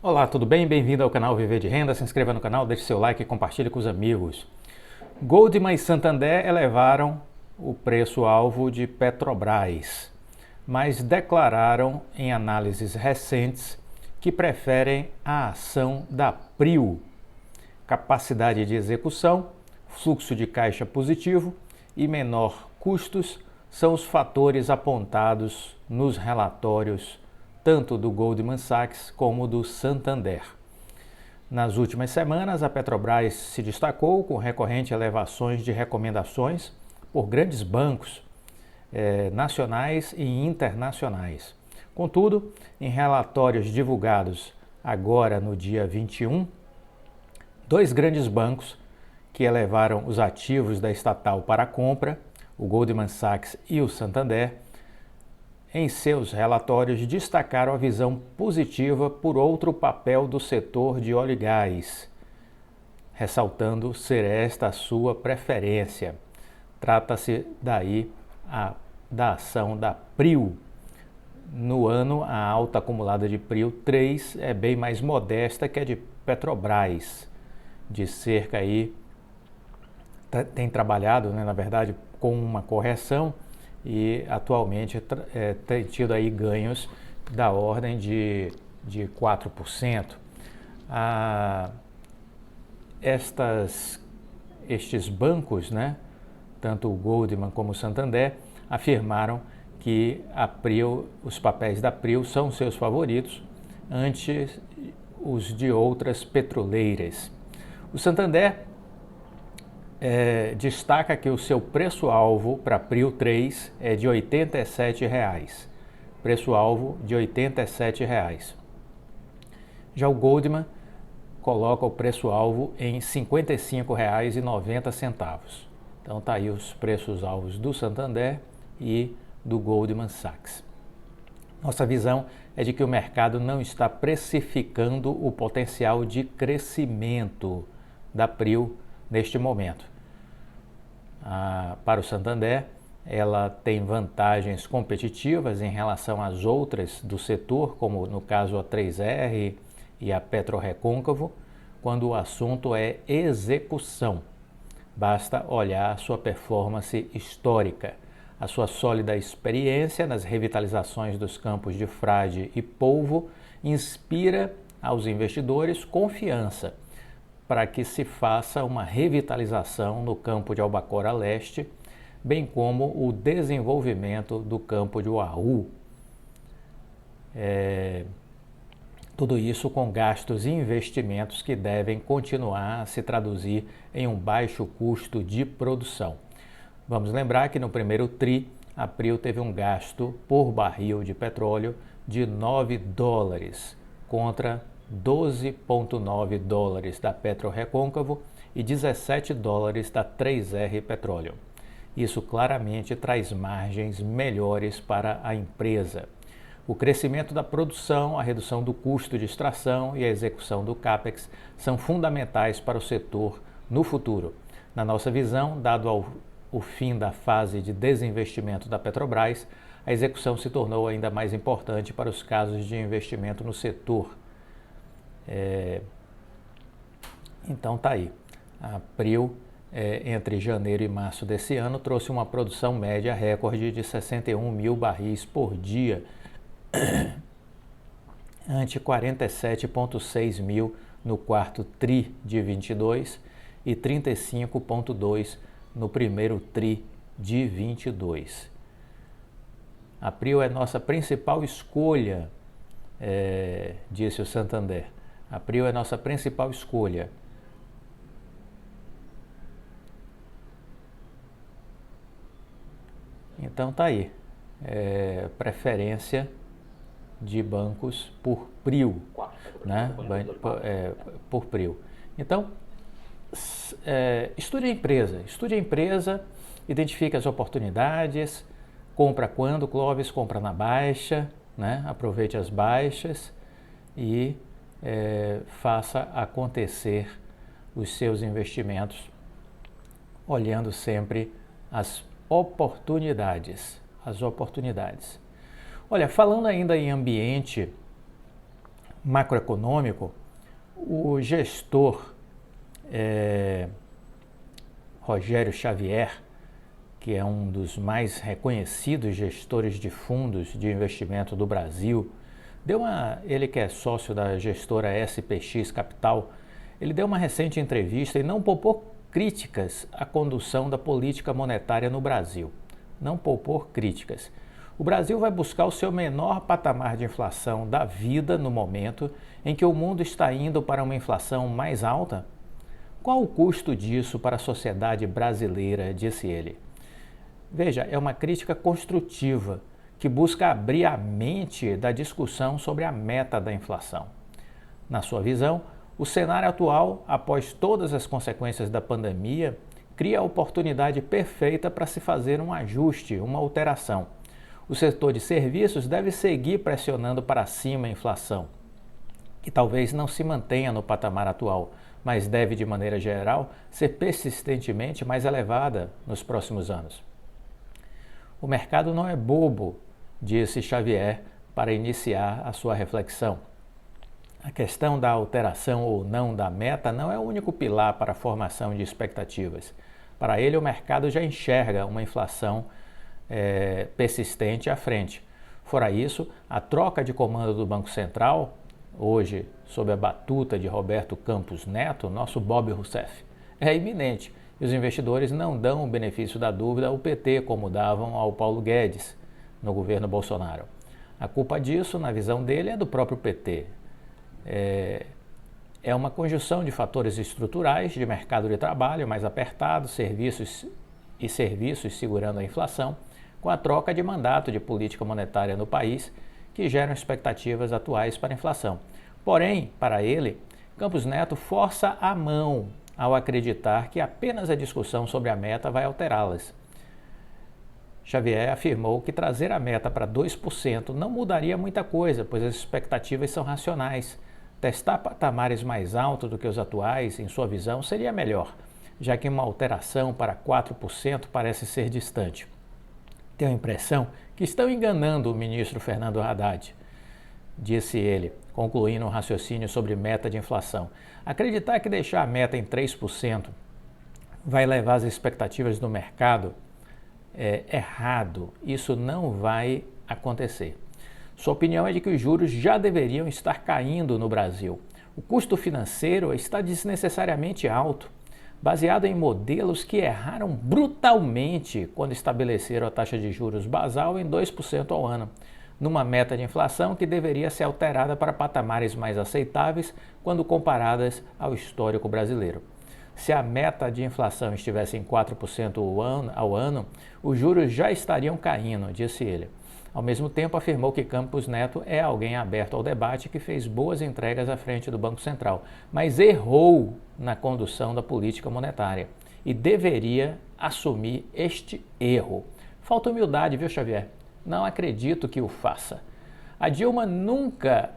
Olá, tudo bem? Bem-vindo ao canal Viver de Renda. Se inscreva no canal, deixe seu like e compartilhe com os amigos. Goldman e Santander elevaram o preço-alvo de Petrobras, mas declararam em análises recentes que preferem a ação da PRIO. Capacidade de execução, fluxo de caixa positivo e menor custos são os fatores apontados nos relatórios tanto do Goldman Sachs como do Santander. Nas últimas semanas, a Petrobras se destacou com recorrentes elevações de recomendações por grandes bancos nacionais e internacionais. Contudo, em relatórios divulgados agora no dia 21, dois grandes bancos que elevaram os ativos da estatal para a compra, o Goldman Sachs e o Santander, em seus relatórios destacaram a visão positiva por outro papel do setor de óleo e gás, ressaltando ser esta a sua preferência. Trata-se daí da ação da PRIO. No ano, a alta acumulada de PRIO 3 é bem mais modesta que a de Petrobras, de cerca aí, tem trabalhado, na verdade, com uma correção e atualmente tem tido aí ganhos da ordem de 4%. Estes bancos, tanto o Goldman como o Santander, afirmaram que a PRIO, os papéis da PRIO são seus favoritos ante os de outras petroleiras. O Santander destaca que o seu preço-alvo para PRIO 3 é de R$ 87,00. Preço-alvo de R$ 87,00. Já o Goldman coloca o preço-alvo em R$ 55,90. Então tá aí os preços-alvos do Santander e do Goldman Sachs. Nossa visão é de que o mercado não está precificando o potencial de crescimento da PRIO neste momento. Para o Santander, ela tem vantagens competitivas em relação às outras do setor, como no caso a 3R e a PetroRecôncavo, quando o assunto é execução. Basta olhar a sua performance histórica, a sua sólida experiência nas revitalizações dos campos de Frade e Polvo inspira aos investidores confiança para que se faça uma revitalização no campo de Albacora Leste, bem como o desenvolvimento do campo de Uaú. Tudo isso com gastos e investimentos que devem continuar a se traduzir em um baixo custo de produção. Vamos lembrar que no primeiro TRI, a PRIO teve um gasto por barril de petróleo de $9, contra $12,9 da PetroRecôncavo e $17 da 3R Petróleo. Isso claramente traz margens melhores para a empresa. O crescimento da produção, a redução do custo de extração e a execução do CAPEX são fundamentais para o setor no futuro. Na nossa visão, dado o fim da fase de desinvestimento da Petrobras, a execução se tornou ainda mais importante para os casos de investimento no setor. Então tá aí, a PRIO entre janeiro e março desse ano trouxe uma produção média recorde de 61 mil barris por dia, ante 47,6 mil no quarto TRI de 22 e 35,2 no primeiro TRI de 22. A PRIO é nossa principal escolha, disse o Santander. A PRIO é nossa principal escolha. Então tá aí, preferência de bancos por PRIO, por PRIO. Então, estude a empresa, identifique as oportunidades, compra quando, Clóvis, compra na baixa, aproveite as baixas e faça acontecer os seus investimentos, olhando sempre as oportunidades. Olha, falando ainda em ambiente macroeconômico, o gestor Rogério Xavier, que é um dos mais reconhecidos gestores de fundos de investimento do Brasil, ele que é sócio da gestora SPX Capital, ele deu uma recente entrevista e não poupou críticas à condução da política monetária no Brasil. Não poupou críticas. O Brasil vai buscar o seu menor patamar de inflação da vida no momento em que o mundo está indo para uma inflação mais alta? Qual o custo disso para a sociedade brasileira, disse ele. Veja, é uma crítica construtiva que busca abrir a mente da discussão sobre a meta da inflação. Na sua visão, o cenário atual, após todas as consequências da pandemia, cria a oportunidade perfeita para se fazer um ajuste, uma alteração. O setor de serviços deve seguir pressionando para cima a inflação, que talvez não se mantenha no patamar atual, mas deve, de maneira geral, ser persistentemente mais elevada nos próximos anos. O mercado não é bobo, disse Xavier para iniciar a sua reflexão. A questão da alteração ou não da meta não é o único pilar para a formação de expectativas. Para ele, o mercado já enxerga uma inflação persistente à frente. Fora isso, a troca de comando do Banco Central, hoje sob a batuta de Roberto Campos Neto, nosso Bob Rousseff, é iminente. E os investidores não dão o benefício da dúvida ao PT, como davam ao Paulo Guedes no governo Bolsonaro. A culpa disso, na visão dele, é do próprio PT. É uma conjunção de fatores estruturais, de mercado de trabalho mais apertado, serviços segurando a inflação, com a troca de mandato de política monetária no país, que geram expectativas atuais para a inflação. Porém, para ele, Campos Neto força a mão ao acreditar que apenas a discussão sobre a meta vai alterá-las. Xavier afirmou que trazer a meta para 2% não mudaria muita coisa, pois as expectativas são racionais. Testar patamares mais altos do que os atuais, em sua visão, seria melhor, já que uma alteração para 4% parece ser distante. Tenho a impressão que estão enganando o ministro Fernando Haddad, disse ele, concluindo um raciocínio sobre meta de inflação. Acreditar que deixar a meta em 3% vai levar as expectativas do mercado é errado. Isso não vai acontecer. Sua opinião é de que os juros já deveriam estar caindo no Brasil. O custo financeiro está desnecessariamente alto, baseado em modelos que erraram brutalmente quando estabeleceram a taxa de juros basal em 2% ao ano, numa meta de inflação que deveria ser alterada para patamares mais aceitáveis quando comparadas ao histórico brasileiro. Se a meta de inflação estivesse em 4% ao ano, os juros já estariam caindo, disse ele. Ao mesmo tempo, afirmou que Campos Neto é alguém aberto ao debate que fez boas entregas à frente do Banco Central, mas errou na condução da política monetária e deveria assumir este erro. Falta humildade, viu, Xavier? Não acredito que o faça. A Dilma nunca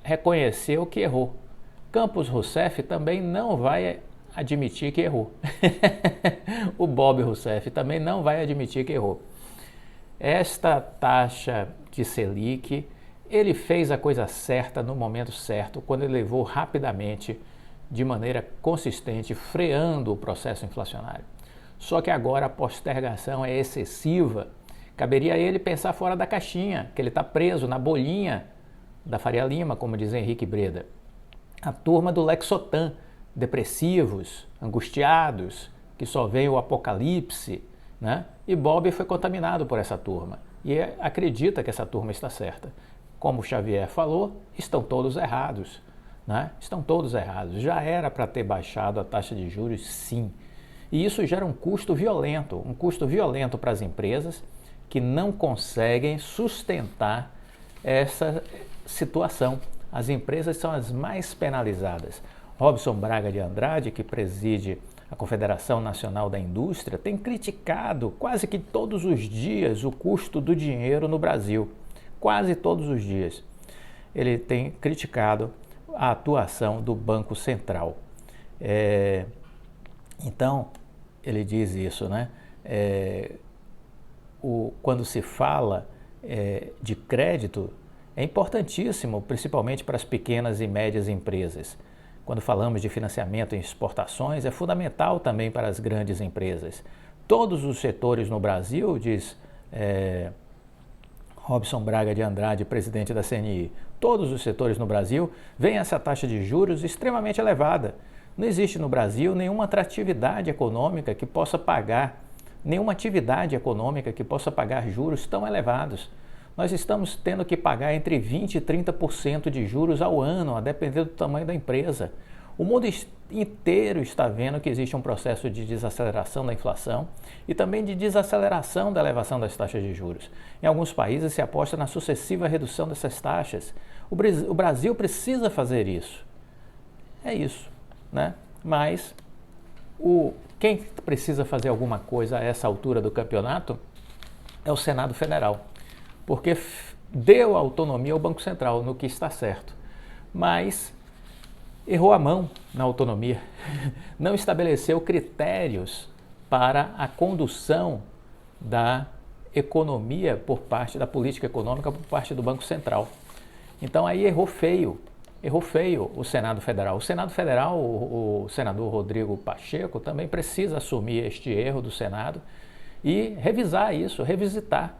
reconheceu que errou. Campos Rousseff também não vai admitir que errou. O Bob Rousseff também não vai admitir que errou. Esta taxa de Selic, ele fez a coisa certa no momento certo, quando ele levou rapidamente, de maneira consistente, freando o processo inflacionário. Só que agora a postergação é excessiva. Caberia a ele pensar fora da caixinha, que ele está preso na bolinha da Faria Lima, como diz Henrique Breda. A turma do Lexotan, depressivos, angustiados, que só veem o apocalipse, né? E Bob foi contaminado por essa turma e acredita que essa turma está certa. Como o Xavier falou, estão todos errados, né? Estão todos errados. Já era para ter baixado a taxa de juros, sim. E isso gera um custo violento para as empresas que não conseguem sustentar essa situação. As empresas são as mais penalizadas. Robson Braga de Andrade, que preside a Confederação Nacional da Indústria, tem criticado quase que todos os dias o custo do dinheiro no Brasil. Quase todos os dias. Ele tem criticado a atuação do Banco Central. Então, ele diz isso, né? Quando se fala de crédito, É importantíssimo, principalmente para as pequenas e médias empresas. Quando falamos de financiamento em exportações, é fundamental também para as grandes empresas. Todos os setores no Brasil, diz Robson Braga de Andrade, presidente da CNI, todos os setores no Brasil veem essa taxa de juros extremamente elevada. Não existe no Brasil nenhuma atratividade econômica que possa pagar, nenhuma atividade econômica que possa pagar juros tão elevados. Nós estamos tendo que pagar entre 20% e 30% de juros ao ano, a depender do tamanho da empresa. O mundo inteiro está vendo que existe um processo de desaceleração da inflação e também de desaceleração da elevação das taxas de juros. Em alguns países se aposta na sucessiva redução dessas taxas. O Brasil precisa fazer isso. É isso, né? Mas quem precisa fazer alguma coisa a essa altura do campeonato é o Senado Federal, porque deu autonomia ao Banco Central, no que está certo, mas errou a mão na autonomia, não estabeleceu critérios para a condução da economia por parte da política econômica por parte do Banco Central. Então aí errou feio o Senado Federal. O Senado Federal, o senador Rodrigo Pacheco, também precisa assumir este erro do Senado e revisar isso, revisitar.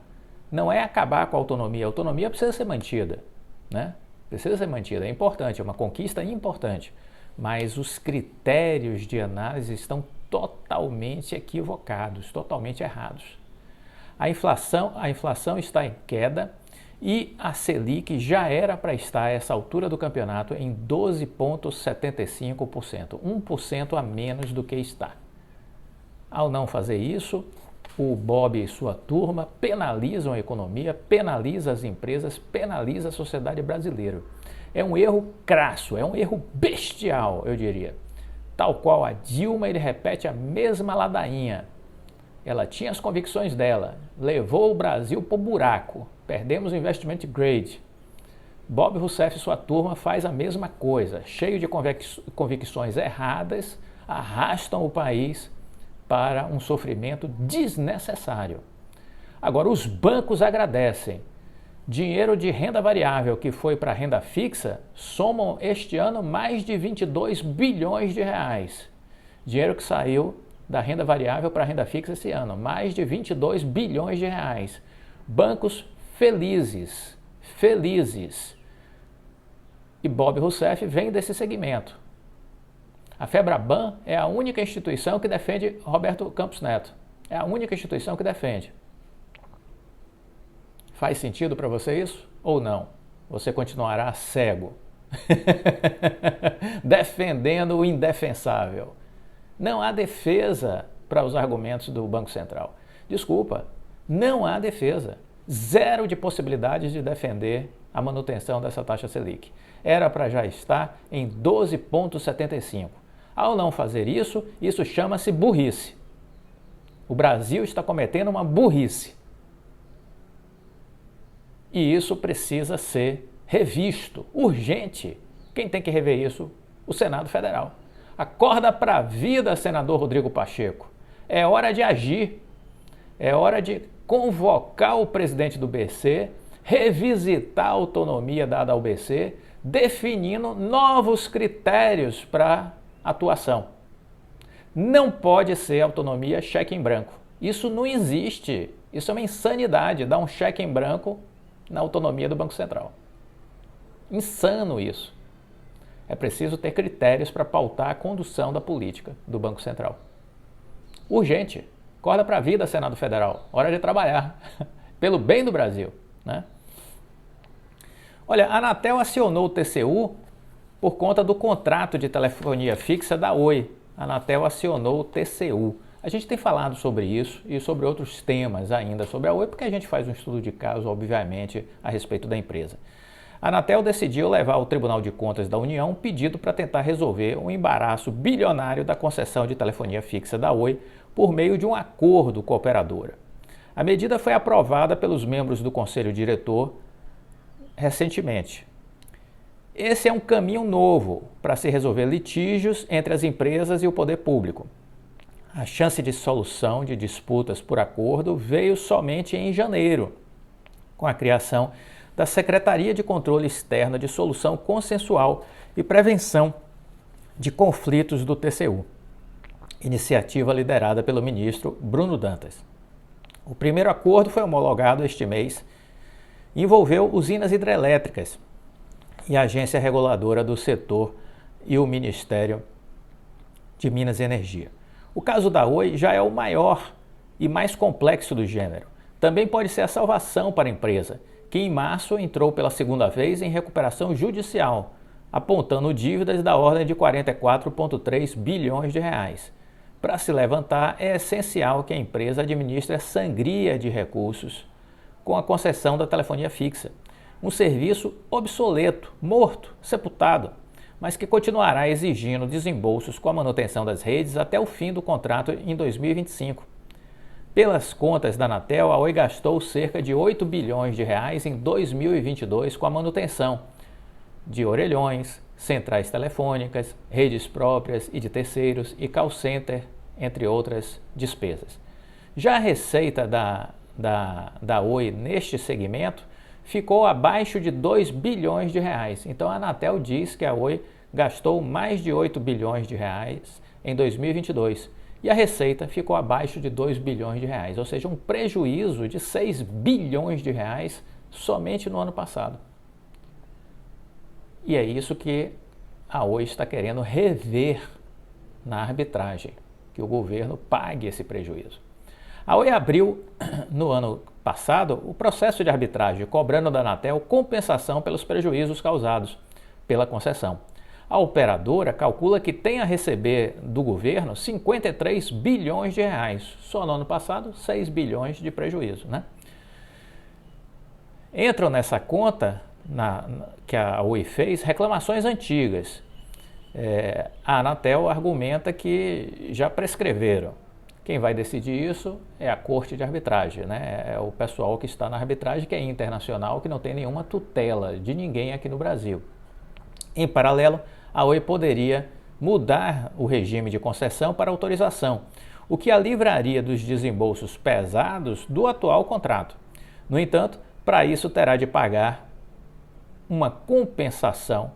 Não é acabar com a autonomia precisa ser mantida, né? Precisa ser mantida, é importante, é uma conquista importante, mas os critérios de análise estão totalmente equivocados, totalmente errados. A inflação está em queda e a Selic já era para estar a essa altura do campeonato em 12,75%, 1% a menos do que está. Ao não fazer isso, o Bob e sua turma penalizam a economia, penaliza as empresas, penaliza a sociedade brasileira. É um erro crasso, é um erro bestial, eu diria. Tal qual a Dilma, ele repete a mesma ladainha. Ela tinha as convicções dela, levou o Brasil para o buraco, perdemos o investment grade. Bob Rousseff e sua turma faz a mesma coisa, cheio de convicções erradas, arrastam o país para um sofrimento desnecessário. Agora, os bancos agradecem. Dinheiro de renda variável que foi para renda fixa somam este ano mais de 22 bilhões de reais. Dinheiro que saiu da renda variável para a renda fixa esse ano, mais de 22 bilhões de reais. Bancos felizes. E Bob Rousseff vem desse segmento. A Febraban é a única instituição que defende Roberto Campos Neto. É a única instituição que defende. Faz sentido para você isso ou não? Você continuará cego, defendendo o indefensável. Não há defesa para os argumentos do Banco Central. Desculpa, não há defesa. Zero de possibilidades de defender a manutenção dessa taxa Selic. Era para já estar em 12,75%. Ao não fazer isso, isso chama-se burrice. O Brasil está cometendo uma burrice. E isso precisa ser revisto, urgente. Quem tem que rever isso? O Senado Federal. Acorda para a vida, senador Rodrigo Pacheco. É hora de agir. É hora de convocar o presidente do BC, revisitar a autonomia dada ao BC, definindo novos critérios para atuação. Não pode ser autonomia cheque em branco. Isso não existe. Isso é uma insanidade, dar um cheque em branco na autonomia do Banco Central. Insano isso. É preciso ter critérios para pautar a condução da política do Banco Central. Urgente. Acorda para a vida, Senado Federal. Hora de trabalhar. Pelo bem do Brasil, né? Olha, a Anatel acionou o TCU por conta do contrato de telefonia fixa da Oi. A Anatel acionou o TCU. A gente tem falado sobre isso e sobre outros temas ainda sobre a Oi, porque a gente faz um estudo de caso, obviamente, a respeito da empresa. A Anatel decidiu levar ao Tribunal de Contas da União um pedido para tentar resolver um embaraço bilionário da concessão de telefonia fixa da Oi por meio de um acordo com a operadora. A medida foi aprovada pelos membros do Conselho Diretor recentemente. Esse é um caminho novo para se resolver litígios entre as empresas e o poder público. A chance de solução de disputas por acordo veio somente em janeiro, com a criação da Secretaria de Controle Externo de Solução Consensual e Prevenção de Conflitos do TCU, iniciativa liderada pelo ministro Bruno Dantas. O primeiro acordo foi homologado este mês e envolveu usinas hidrelétricas e a agência reguladora do setor e o Ministério de Minas e Energia. O caso da Oi já é o maior e mais complexo do gênero. Também pode ser a salvação para a empresa, que em março entrou pela segunda vez em recuperação judicial, apontando dívidas da ordem de 44,3 bilhões de reais. Para se levantar, é essencial que a empresa administre a sangria de recursos com a concessão da telefonia fixa, um serviço obsoleto, morto, sepultado, mas que continuará exigindo desembolsos com a manutenção das redes até o fim do contrato em 2025. Pelas contas da Anatel, a Oi gastou cerca de 8 bilhões de reais em 2022 com a manutenção de orelhões, centrais telefônicas, redes próprias e de terceiros e call center, entre outras despesas. Já a receita da Oi neste segmento ficou abaixo de 2 bilhões de reais. Então a Anatel diz que a Oi gastou mais de 8 bilhões de reais em 2022 e a receita ficou abaixo de 2 bilhões de reais, ou seja, um prejuízo de 6 bilhões de reais somente no ano passado. E é isso que a Oi está querendo rever na arbitragem, que o governo pague esse prejuízo. A Oi abriu, no ano passado, o processo de arbitragem, cobrando da Anatel compensação pelos prejuízos causados pela concessão. A operadora calcula que tem a receber do governo 53 bilhões de reais. Só no ano passado, 6 bilhões de prejuízo, né? Entram nessa conta que a Oi fez reclamações antigas. A Anatel argumenta que já prescreveram. Quem vai decidir isso é a Corte de Arbitragem, né? É o pessoal que está na arbitragem, que é internacional, que não tem nenhuma tutela de ninguém aqui no Brasil. Em paralelo, a Oi poderia mudar o regime de concessão para autorização, o que a livraria dos desembolsos pesados do atual contrato. No entanto, para isso terá de pagar uma compensação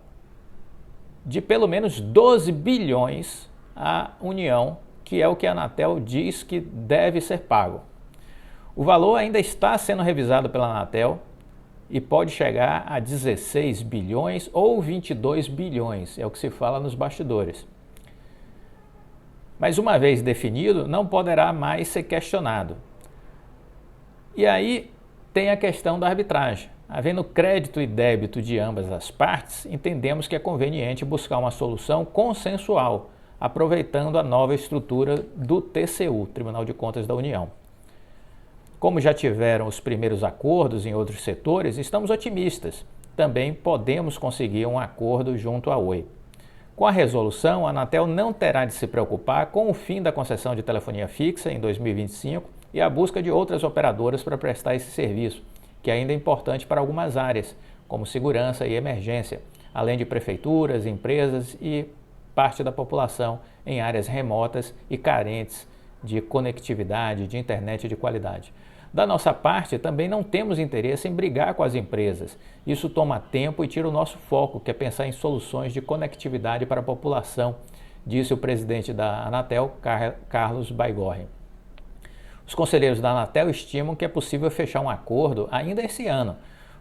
de pelo menos 12 bilhões à União, que é o que a Anatel diz que deve ser pago. O valor ainda está sendo revisado pela Anatel e pode chegar a 16 bilhões ou 22 bilhões, é o que se fala nos bastidores. Mas uma vez definido, não poderá mais ser questionado. E aí tem a questão da arbitragem. Havendo crédito e débito de ambas as partes, entendemos que é conveniente buscar uma solução consensual, aproveitando a nova estrutura do TCU, Tribunal de Contas da União. Como já tiveram os primeiros acordos em outros setores, estamos otimistas. Também podemos conseguir um acordo junto à Oi. Com a resolução, a Anatel não terá de se preocupar com o fim da concessão de telefonia fixa em 2025 e a busca de outras operadoras para prestar esse serviço, que ainda é importante para algumas áreas, como segurança e emergência, além de prefeituras, empresas e parte da população em áreas remotas e carentes de conectividade, de internet de qualidade. Da nossa parte, também não temos interesse em brigar com as empresas. Isso toma tempo e tira o nosso foco, que é pensar em soluções de conectividade para a população, disse o presidente da Anatel, Carlos Baigorre. Os conselheiros da Anatel estimam que é possível fechar um acordo ainda esse ano,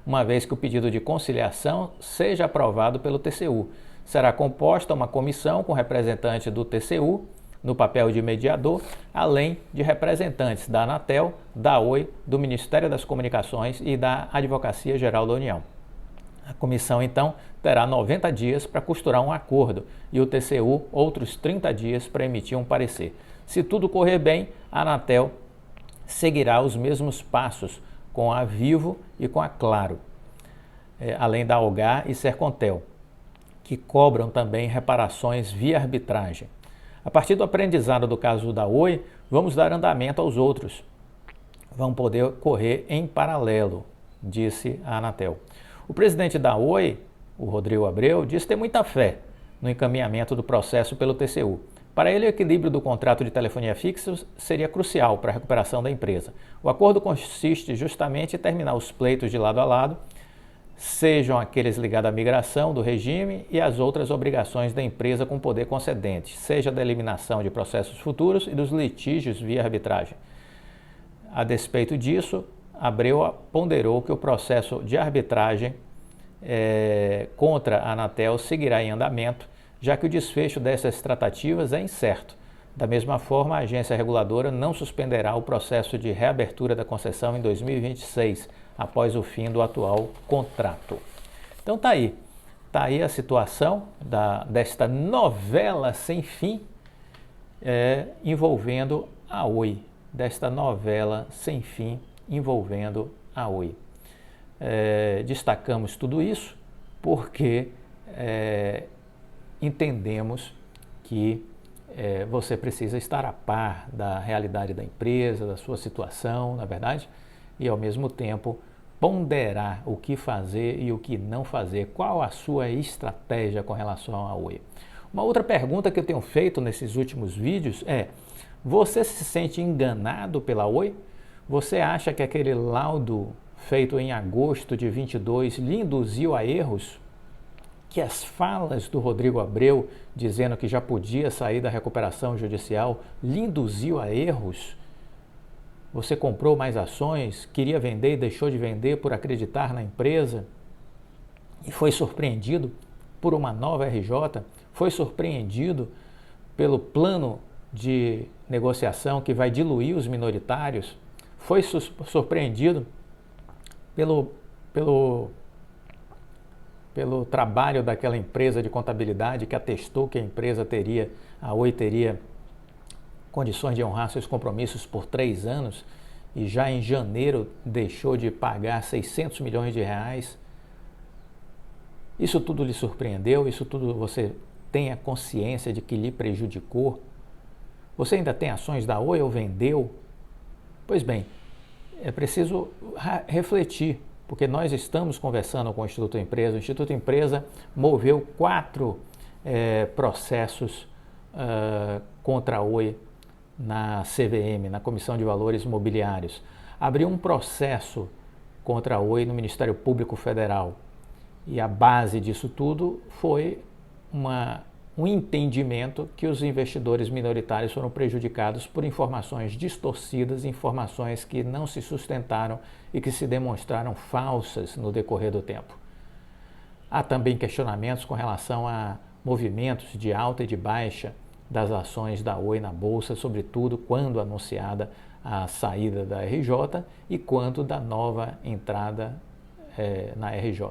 uma vez que o pedido de conciliação seja aprovado pelo TCU. Será composta uma comissão com representantes do TCU, no papel de mediador, além de representantes da Anatel, da Oi, do Ministério das Comunicações e da Advocacia Geral da União. A comissão, então, terá 90 dias para costurar um acordo e o TCU outros 30 dias para emitir um parecer. Se tudo correr bem, a Anatel seguirá os mesmos passos com a Vivo e com a Claro, além da Algar e Sercontel, que cobram também reparações via arbitragem. A partir do aprendizado do caso da Oi, vamos dar andamento aos outros. Vão poder correr em paralelo, disse a Anatel. O presidente da Oi, o Rodrigo Abreu, disse ter muita fé no encaminhamento do processo pelo TCU. Para ele, o equilíbrio do contrato de telefonia fixa seria crucial para a recuperação da empresa. O acordo consiste justamente em terminar os pleitos de lado a lado, sejam aqueles ligados à migração do regime e as outras obrigações da empresa com poder concedente, seja da eliminação de processos futuros e dos litígios via arbitragem. A despeito disso, Abreu ponderou que o processo de arbitragem contra a Anatel seguirá em andamento, já que o desfecho dessas tratativas é incerto. Da mesma forma, a agência reguladora não suspenderá o processo de reabertura da concessão em 2026, após o fim do atual contrato. Então tá aí a situação desta novela sem fim envolvendo a Oi, destacamos tudo isso porque entendemos que você precisa estar a par da realidade da empresa, da sua situação, na verdade, e ao mesmo tempo ponderar o que fazer e o que não fazer, qual a sua estratégia com relação à Oi. Uma outra pergunta que eu tenho feito nesses últimos vídeos é: você se sente enganado pela Oi? Você acha que aquele laudo feito em agosto de 22 lhe induziu a erros? Que as falas do Rodrigo Abreu dizendo que já podia sair da recuperação judicial lhe induziu a erros? Você comprou mais ações, queria vender e deixou de vender por acreditar na empresa e foi surpreendido por uma nova RJ? Foi surpreendido pelo plano de negociação que vai diluir os minoritários? Foi surpreendido pelo trabalho daquela empresa de contabilidade que atestou que a Oi teria condições de honrar seus compromissos por 3 anos e já em janeiro deixou de pagar 600 milhões de reais? Isso tudo lhe surpreendeu? Isso tudo você tem a consciência de que lhe prejudicou? Você ainda tem ações da Oi ou vendeu? Pois bem, é preciso refletir, porque nós estamos conversando com o Instituto Empresa. O Instituto Empresa moveu 4 processos contra a Oi na CVM, na Comissão de Valores Mobiliários. Abriu um processo contra a Oi no Ministério Público Federal. E a base disso tudo foi um entendimento que os investidores minoritários foram prejudicados por informações distorcidas, informações que não se sustentaram e que se demonstraram falsas no decorrer do tempo. Há também questionamentos com relação a movimentos de alta e de baixa das ações da Oi na Bolsa, sobretudo quando anunciada a saída da RJ e quando da nova entrada na RJ.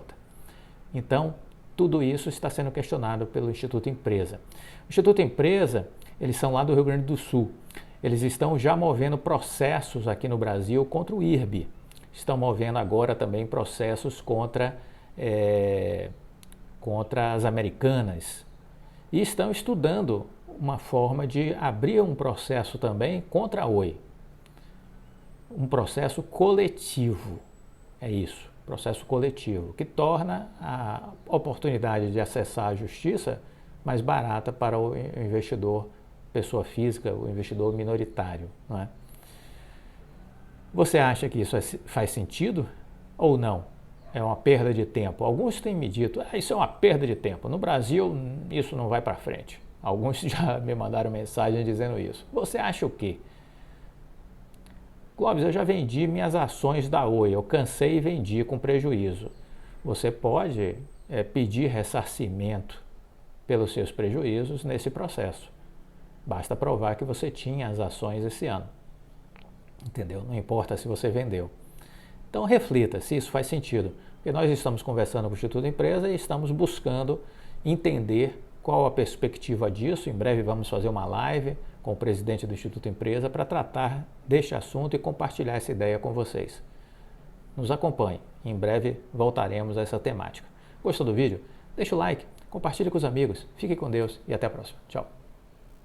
Então, tudo isso está sendo questionado pelo Instituto Empresa. O Instituto Empresa, eles são lá do Rio Grande do Sul. Eles estão já movendo processos aqui no Brasil contra o IRB. Estão movendo agora também processos contra as Americanas. E estão estudando uma forma de abrir um processo também contra a Oi. Um processo coletivo. É isso. Processo coletivo, que torna a oportunidade de acessar a justiça mais barata para o investidor, pessoa física, o investidor minoritário. Não é? Você acha que isso faz sentido ou não? É uma perda de tempo. Alguns têm me dito, isso é uma perda de tempo. No Brasil, isso não vai para frente. Alguns já me mandaram mensagem dizendo isso. Você acha o quê? Clóvis, eu já vendi minhas ações da Oi, eu cansei e vendi com prejuízo. Você pode pedir ressarcimento pelos seus prejuízos nesse processo. Basta provar que você tinha as ações esse ano. Entendeu? Não importa se você vendeu. Então reflita se isso faz sentido. Porque nós estamos conversando com o Instituto Empresa e estamos buscando entender qual a perspectiva disso. Em breve vamos fazer uma live com o presidente do Instituto Empresa para tratar deste assunto e compartilhar essa ideia com vocês. Nos acompanhe, em breve voltaremos a essa temática. Gostou do vídeo? Deixa o like, compartilhe com os amigos, fique com Deus e até a próxima. Tchau!